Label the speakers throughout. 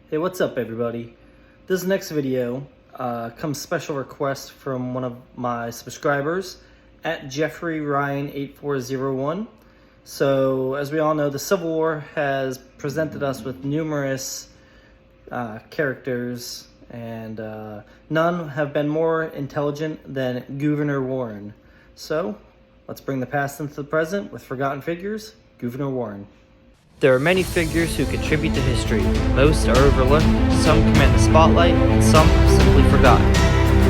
Speaker 1: Hey, what's up everybody? This next video comes special request from one of my subscribers at Jeffrey Ryan 8401. So as we all know, the Civil War has presented us with numerous characters, and none have been more intelligent than Gouverneur Warren. So let's bring the past into the present with Forgotten Figures, Gouverneur Warren.
Speaker 2: There are many figures who contribute to history. Most are overlooked, some command the spotlight, and some simply forgotten.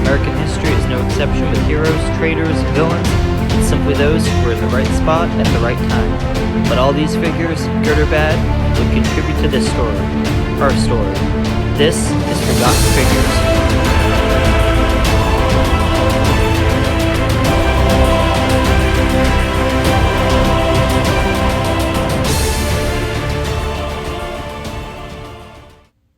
Speaker 2: American history is no exception, with heroes, traitors, villains, and simply those who were in the right spot at the right time. But all these figures, good or bad, would contribute to this story, our story. This is Forgotten Figures.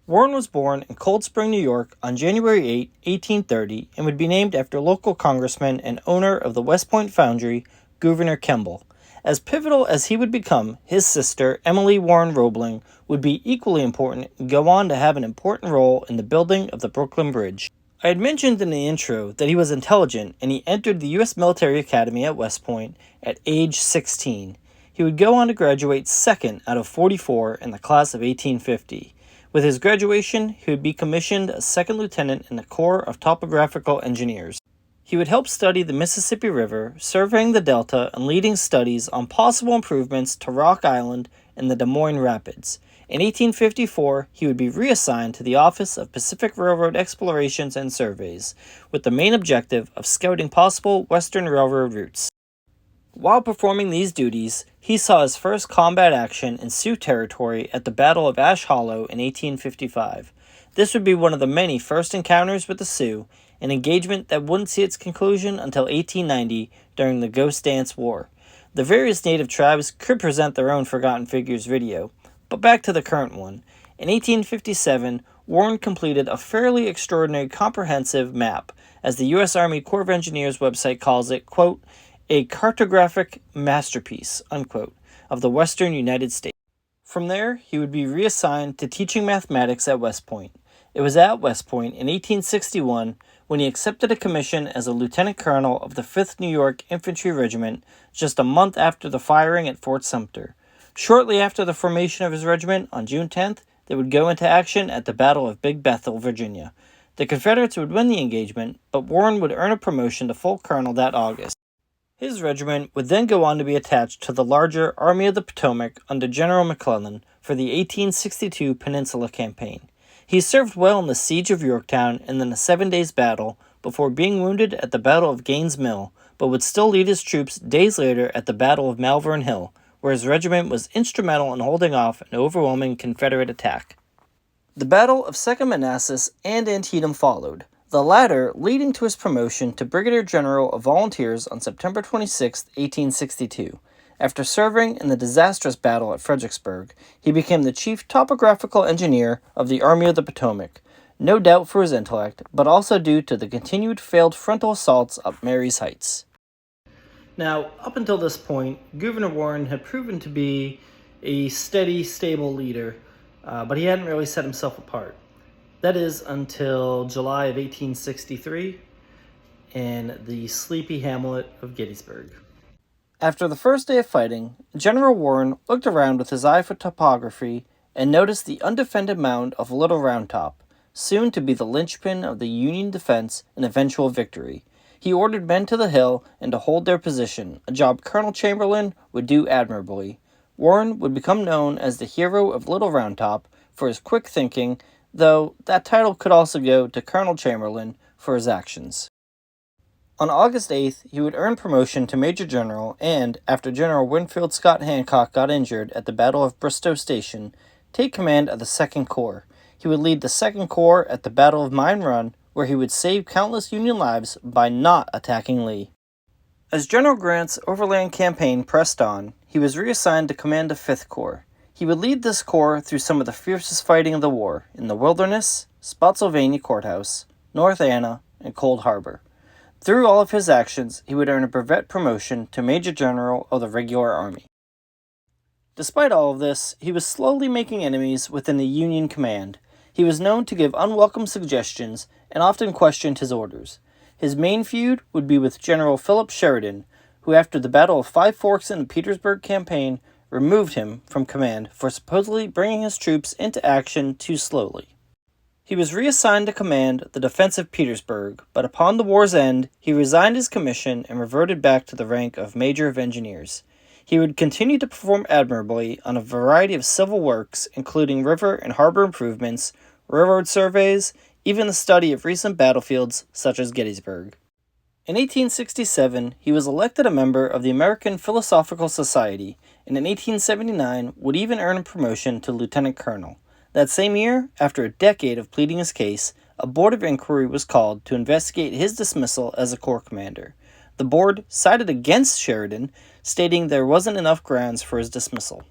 Speaker 2: Warren was born in Cold Spring, New York on January 8, 1830, and would be named after local congressman and owner of the West Point foundry, Gouverneur Kemble. As pivotal as he would become, his sister, Emily Warren Roebling, would be equally important and go on to have an important role in the building of the Brooklyn Bridge. I had mentioned in the intro that he was intelligent, and he entered the U.S. Military Academy at West Point at age 16. He would go on to graduate second out of 44 in the class of 1850. With his graduation, he would be commissioned as second lieutenant in the Corps of Topographical Engineers. He would help study the Mississippi River, surveying the Delta, and leading studies on possible improvements to Rock Island and the Des Moines Rapids. In 1854, he would be reassigned to the Office of Pacific Railroad Explorations and Surveys, with the main objective of scouting possible Western Railroad routes. While performing these duties, he saw his first combat action in Sioux territory at the Battle of Ash Hollow in 1855. This would be one of the many first encounters with the Sioux, an engagement that wouldn't see its conclusion until 1890 during the Ghost Dance War. The various native tribes could present their own Forgotten Figures video, but back to the current one. In 1857, Warren completed a fairly extraordinary comprehensive map, as the U.S. Army Corps of Engineers website calls it, quote, a cartographic masterpiece, unquote, of the western United States. From there, he would be reassigned to teaching mathematics at West Point. It was at West Point in 1861 when he accepted a commission as a lieutenant colonel of the 5th New York Infantry Regiment just a month after the firing at Fort Sumter. Shortly after the formation of his regiment, on June 10th, they would go into action at the Battle of Big Bethel, Virginia. The Confederates would win the engagement, but Warren would earn a promotion to full colonel that August. His regiment would then go on to be attached to the larger Army of the Potomac under General McClellan for the 1862 Peninsula Campaign. He served well in the Siege of Yorktown and in the 7 Days Battle before being wounded at the Battle of Gaines' Mill, but would still lead his troops days later at the Battle of Malvern Hill, where his regiment was instrumental in holding off an overwhelming Confederate attack. The Battle of Second Manassas and Antietam followed, the latter leading to his promotion to Brigadier General of Volunteers on September 26, 1862. After serving in the disastrous battle at Fredericksburg, he became the chief topographical engineer of the Army of the Potomac, no doubt for his intellect, but also due to the continued failed frontal assaults up Marye's Heights.
Speaker 1: Now, up until this point, Gouverneur Warren had proven to be a steady, stable leader, but he hadn't really set himself apart. That is until July of 1863 in the sleepy hamlet of Gettysburg.
Speaker 2: After the first day of fighting, General Warren looked around with his eye for topography and noticed the undefended mound of Little Round Top, soon to be the linchpin of the Union defense and eventual victory. He ordered men to the hill and to hold their position, a job Colonel Chamberlain would do admirably. Warren would become known as the hero of Little Round Top for his quick thinking, though that title could also go to Colonel Chamberlain for his actions. On August 8th, he would earn promotion to Major General and, after General Winfield Scott Hancock got injured at the Battle of Bristoe Station, take command of the 2nd Corps. He would lead the 2nd Corps at the Battle of Mine Run, where he would save countless Union lives by not attacking Lee. As General Grant's overland campaign pressed on, he was reassigned to command the 5th Corps. He would lead this corps through some of the fiercest fighting of the war in the Wilderness, Spotsylvania Courthouse, North Anna, and Cold Harbor. Through all of his actions, he would earn a brevet promotion to Major General of the Regular Army. Despite all of this, he was slowly making enemies within the Union command. He was known to give unwelcome suggestions and often questioned his orders. His main feud would be with General Philip Sheridan, who after the Battle of Five Forks in the Petersburg campaign removed him from command for supposedly bringing his troops into action too slowly. He was reassigned to command the defense of Petersburg, but upon the war's end, he resigned his commission and reverted back to the rank of Major of Engineers. He would continue to perform admirably on a variety of civil works, including river and harbor improvements, railroad surveys, even the study of recent battlefields such as Gettysburg. In 1867, he was elected a member of the American Philosophical Society, and in 1879 would even earn a promotion to lieutenant colonel. That same year, after a decade of pleading his case, a board of inquiry was called to investigate his dismissal as a corps commander. The board sided against Sheridan, stating there wasn't enough grounds for his dismissal.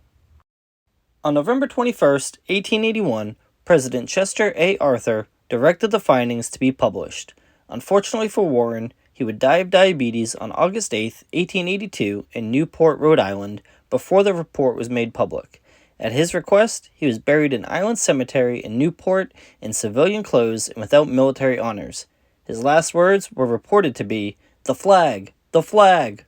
Speaker 2: On November 21, 1881, President Chester A. Arthur directed the findings to be published. Unfortunately for Warren, he would die of diabetes on August 8, 1882, in Newport, Rhode Island, before the report was made public. At his request, he was buried in Island Cemetery in Newport in civilian clothes and without military honors. His last words were reported to be, "The flag! The flag!"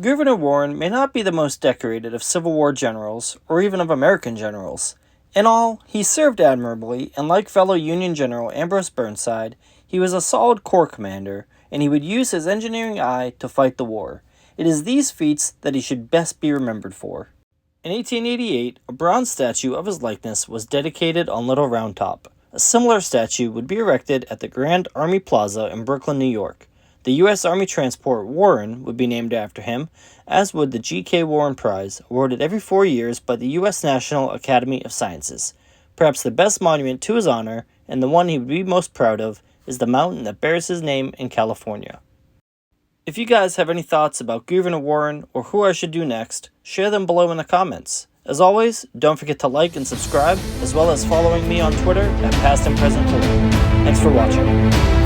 Speaker 2: Gouverneur Warren may not be the most decorated of Civil War generals, or even of American generals. In all, he served admirably, and like fellow Union General Ambrose Burnside, he was a solid corps commander, and he would use his engineering eye to fight the war. It is these feats that he should best be remembered for. In 1888, a bronze statue of his likeness was dedicated on Little Round Top. A similar statue would be erected at the Grand Army Plaza in Brooklyn, New York. The U.S. Army transport Warren would be named after him, as would the G.K. Warren Prize, awarded every 4 years by the U.S. National Academy of Sciences. Perhaps the best monument to his honor, and the one he would be most proud of, is the mountain that bears his name in California. If you guys have any thoughts about Gouverneur Warren or who I should do next, share them below in the comments. As always, don't forget to like and subscribe, as well as following me on Twitter at Past and Present Political. Thanks for watching.